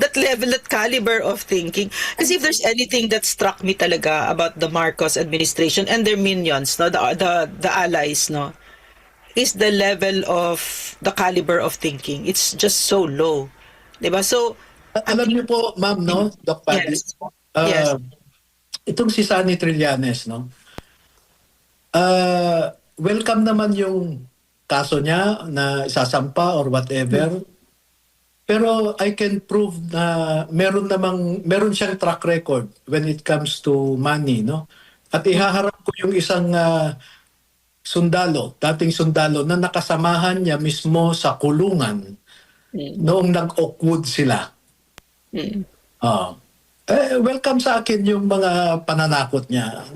that level, that caliber of thinking. Kasi if there's anything that struck me talaga about the Marcos administration and their minions, no, the allies, no, is the level of the caliber of thinking. It's just so low. Diba? So, Alam niyo po, ma'am, no? Doc Paddy, yes. Yes. itong si Sunny Trillanes, no? Welcome naman yung kaso niya na isasampa or whatever. Pero I can prove na meron siyang track record when it comes to money, no? At ihaharap ko yung isang dating sundalo na nakasamahan niya mismo sa kulungan noong nag-Oakwood sila. Welcome sa akin yung mga pananakot niya.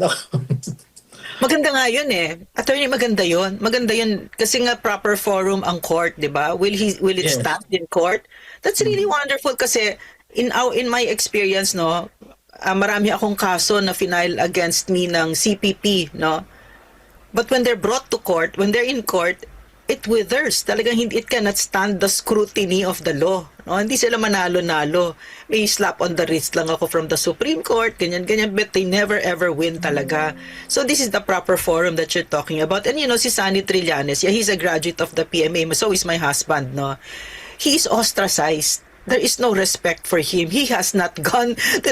Maganda nga yun Attorney, maganda yun. Maganda yun kasi nga proper forum ang court, 'di ba? Will it Yes. stand in court? That's really wonderful kasi in my experience, no, marami akong kaso na final against me ng CPP, no? But when they're brought to court, when they're in court, it withers. Talagang it cannot stand the scrutiny of the law. No? Hindi sila manalo-nalo. May slap on the wrist lang ako from the Supreme Court, ganyan-ganyan, but they never ever win talaga. So this is the proper forum that you're talking about. And si Sunny Trillanes, he's a graduate of the PMA, so is my husband, no? He is ostracized. There is no respect for him. He has not gone to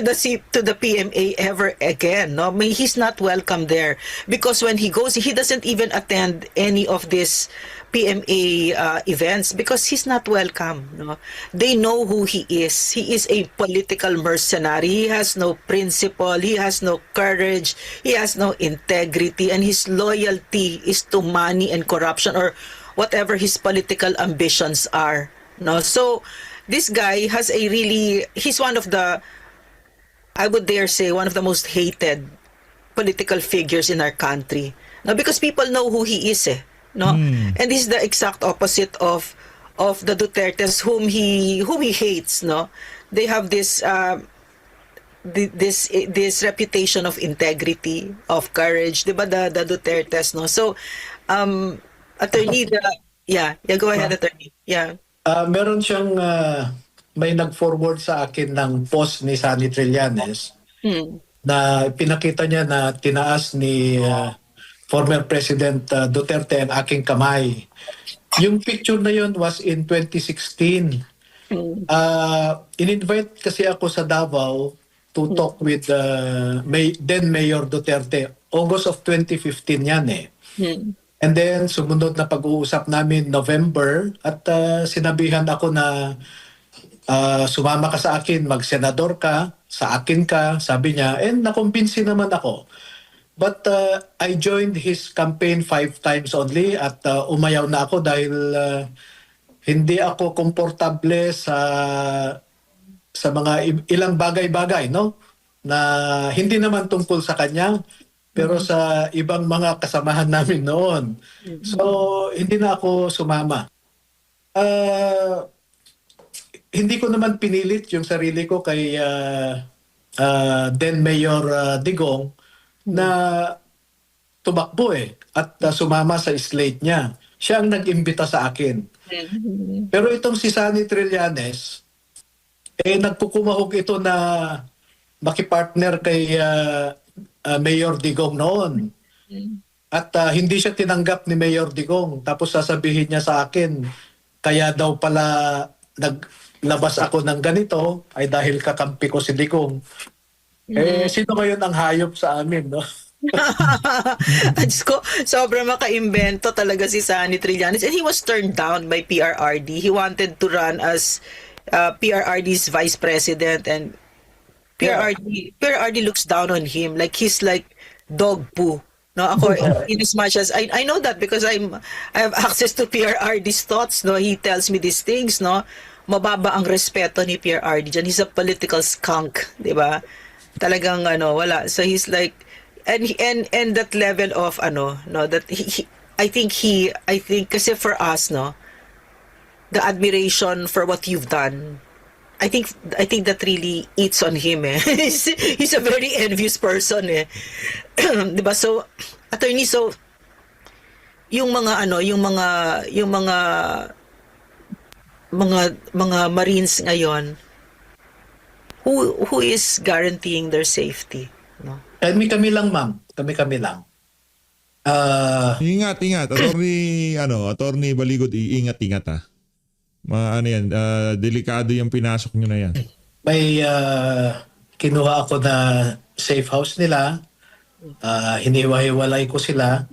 the PMA ever again. No, he's not welcome there because when he goes, he doesn't even attend any of these PMA events because he's not welcome. No, they know who he is. He is a political mercenary. He has no principle. He has no courage. He has no integrity, and his loyalty is to money and corruption or whatever his political ambitions are. No, so. This guy has he's one of the, I would dare say, one of the most hated political figures in our country. No, because people know who he is, no? And this is the exact opposite of the Dutertes whom he hates, no? They have this this reputation of integrity, of courage, 'di ba, the Dutertes, no? So, attorney, go ahead, attorney. Yeah. Meron siyang may nag-forward sa akin ng post ni Sunny Trillanes na pinakita niya na tinaas ni former President Duterte ang aking kamay. Yung picture na yun was in 2016. In-invite kasi ako sa Davao to talk with then Mayor Duterte. August of 2015 yan eh. And then sumunod na pag-uusap namin November at sinabihan ako na sumama ka sa akin, mag-senador ka, sa akin ka, sabi niya, and nakumbinsi naman ako. But I joined his campaign 5 times only at umayaw na ako dahil hindi ako komportable sa mga ilang bagay-bagay, no? Na hindi naman tungkol sa kanya, pero sa ibang mga kasamahan namin noon. So, hindi na ako sumama. Hindi ko naman pinilit yung sarili ko kay then Mayor Digong na tumakbo at sumama sa slate niya. Siya ang nag-imbita sa akin. Pero itong si Sunny Trillanes, nagkukumahog ito na makipartner kay Mayor Digong noon. At hindi siya tinanggap ni Mayor Digong. Tapos sasabihin niya sa akin, kaya daw pala naglabas ako ng ganito ay dahil kakampi ko si Digong. Sino ngayon ang hayop sa amin, no? Diyos ko, sobrang makaimbento talaga si Sunny Trillanes, and he was turned down by PRRD. He wanted to run as PRRD's vice president, and PRRD looks down on him like he's like dog poo. No, ako, in as much as I know that because I have access to PRRD's thoughts. No, he tells me these things. No, mababa ang respeto ni PRRD dyan. He's a political skunk, di ba? Talagang wala. So he's like, and that level of that I think kasi for us, no, the admiration for what you've done, I think that really eats on him he's a very envious person diba? So attorney, so yung mga Marines ngayon, who is guaranteeing their safety, no? Kami lang, ma'am. Kami lang. Ingat. Attorney Baligod, ingat ha. Yan, delikado yung pinasok nyo na yan. May kinuha ako na safe house nila. Hiniwa-hiwalay ko sila.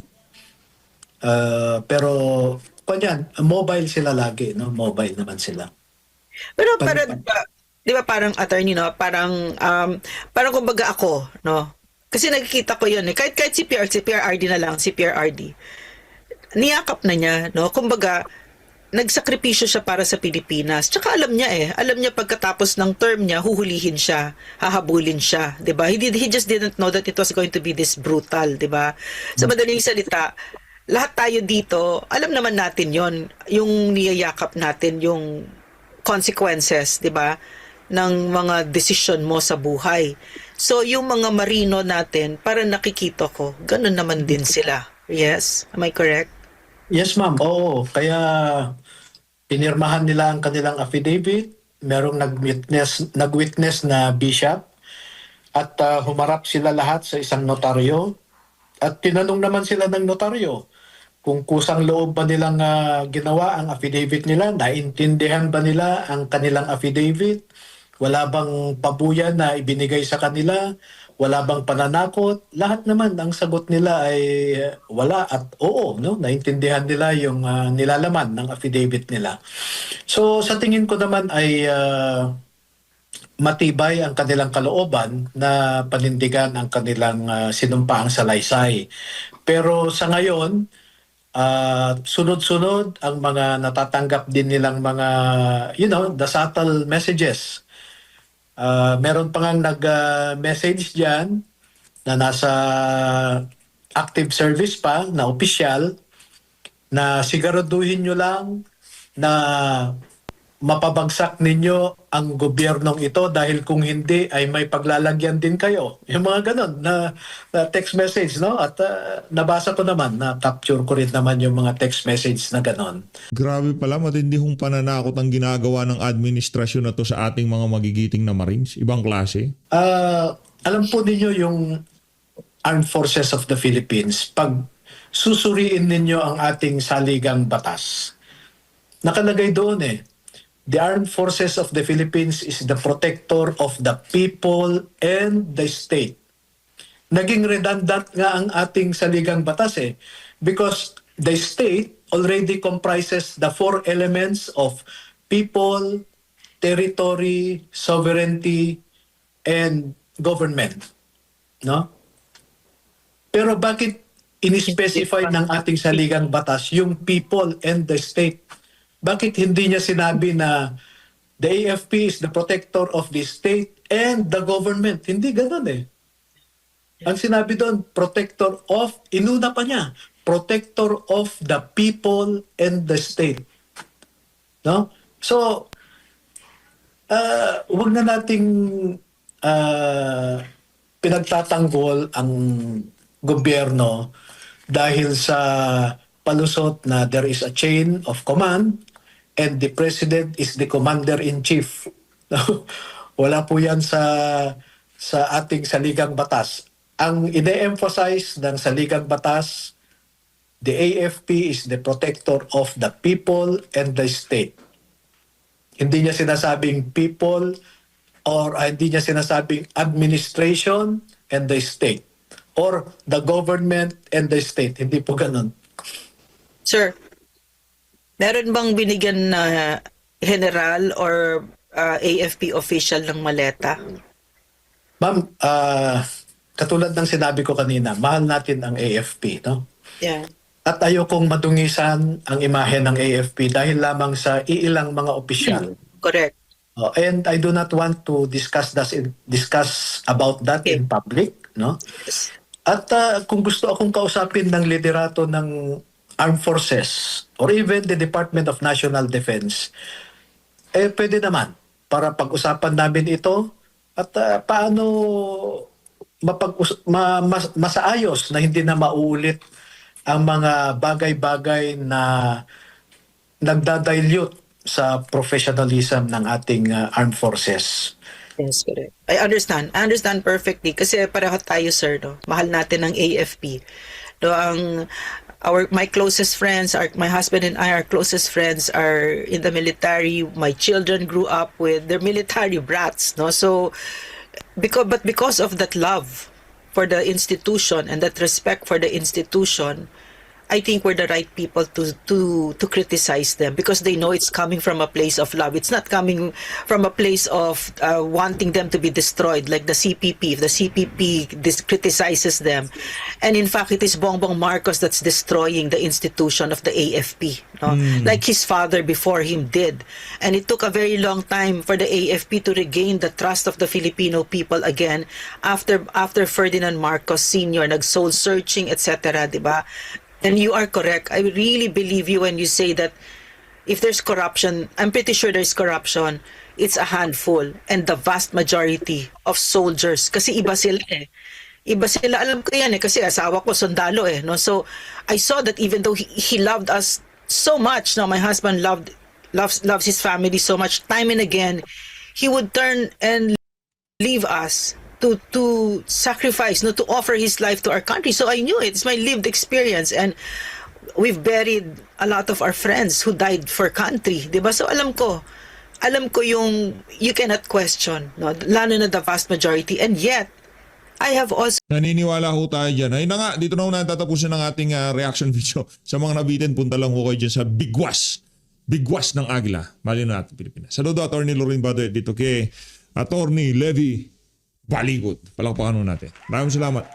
Pero, mobile sila lagi, no? Mobile naman sila. Pero di ba parang attorney, no? Parang kumbaga ako, no? Kasi nakikita ko yun kahit si PRRD na lang, si PRRD. Niyakap na niya, no? Kumbaga, nagsakripisyo siya para sa Pilipinas. Tsaka alam niya pagkatapos ng term niya, huhulihin siya, hahabulin siya, 'di ba? He just didn't know that it was going to be this brutal, 'di ba? Sa madaling salita, lahat tayo dito, alam naman natin 'yon, yung niyayakap natin yung consequences, 'di ba? Ng mga decision mo sa buhay. So, yung mga Marino natin, para nakikita ko, ganun naman din sila. Yes? Am I correct? Yes, ma'am. Oo. Kaya pinirmahan nila ang kanilang affidavit. Merong nag-witness na bishop. At humarap sila lahat sa isang notaryo. At tinanong naman sila ng notaryo kung kusang loob ba nilang ginawa ang affidavit nila. Naintindihan ba nila ang kanilang affidavit? Wala bang pabuyan na ibinigay sa kanila? Wala bang pananakot? Lahat naman ang sagot nila ay wala at oo, no? Naintindihan nila yung nilalaman ng affidavit nila. So sa tingin ko naman ay matibay ang kanilang kalooban na panindigan ang kanilang sinumpaang salaysay. Pero sa ngayon, sunod-sunod ang mga natatanggap din nilang mga, the subtle messages. Meron pa nga nag-message dyan na nasa active service pa, na opisyal, na siguraduhin nyo lang na mapabagsak ninyo ang gobyernong ito dahil kung hindi ay may paglalagyan din kayo. Yung mga ganon na text message, no? At nabasa ko naman, na-capture ko rin naman yung mga text message na ganon. Grabe pala, matindi hong pananakot ang ginagawa ng administrasyon na to sa ating mga magigiting na Marines. Ibang klase. Alam po ninyo yung Armed Forces of the Philippines, pag susuriin ninyo ang ating saligang batas, nakalagay doon the Armed Forces of the Philippines is the protector of the people and the state. Naging redundant nga ang ating saligang batas because the state already comprises the four elements of people, territory, sovereignty, and government. No? Pero bakit in-specify ng ating saligang batas yung people and the state? Bakit hindi niya sinabi na the AFP is the protector of the state and the government? Hindi ganun Ang sinabi doon, protector of, inuna pa niya, protector of the people and the state. No? So, wag na nating pinagtatanggol ang gobyerno dahil sa palusot na there is a chain of command and the president is the commander-in-chief. Wala po yan sa ating saligang batas. Ang ine-emphasize ng saligang batas, the AFP is the protector of the people and the state. Hindi niya sinasabing people or hindi niya sinasabing administration and the state or the government and the state. Hindi po ganun. Sir, meron bang binigyan na general or AFP official ng maleta? Ma'am, katulad ng sinabi ko kanina, mahal natin ang AFP, no? Yeah. At ayokong madungisan ang imahe ng AFP dahil lamang sa iilang mga opisyal. Correct. And I do not want to discuss about that in public, no? At kung gusto akong kausapin ng liderato ng Armed Forces or even the Department of National Defense, pwede naman para pag-usapan namin ito at paano masaayos na hindi na mauulit ang mga bagay-bagay na nagdadilute sa professionalism ng ating armed forces. Yes, correct. I understand. I understand perfectly kasi pareho tayo, sir, no? Mahal natin ang AFP. No, my closest friends, my husband and I, our closest friends are in the military. My children grew up with their military brats, no? So because of that love for the institution and that respect for the institution, I think we're the right people to criticize them because they know it's coming from a place of love. It's not coming from a place of wanting them to be destroyed like the CPP. If the CPP criticizes them, and in fact, it is Bongbong Marcos that's destroying the institution of the AFP, no? Like his father before him did. And it took a very long time for the AFP to regain the trust of the Filipino people again after Ferdinand Marcos Sr. nag-soul searching, etc., di ba? And you are correct. I really believe you when you say that if there's corruption, I'm pretty sure there's corruption, it's a handful. And the vast majority of soldiers, kasi iba sila Iba sila, alam ko yan kasi asawa ko sundalo no? So, I saw that even though he loved us so much, no? My husband loves his family so much, time and again, he would turn and leave us to sacrifice, no, to offer his life to our country. So I knew it. It's my lived experience, and we've buried a lot of our friends who died for country, di ba? So alam ko yung you cannot question, no, lalo na the vast majority, and yet I have also Naniniwala ho tayo dyan. Ayun na nga, dito na ho natatapusin ng ating reaction video. Sa mga nabitin, punta lang ho kayo dyan sa Bigwas ng Agla. Mali na natin Pilipinas. Saludo, Atty. Lorraine Badoy, dito kay Atty. Levy Baligot. Palakpakan ho natin. Maraming salamat.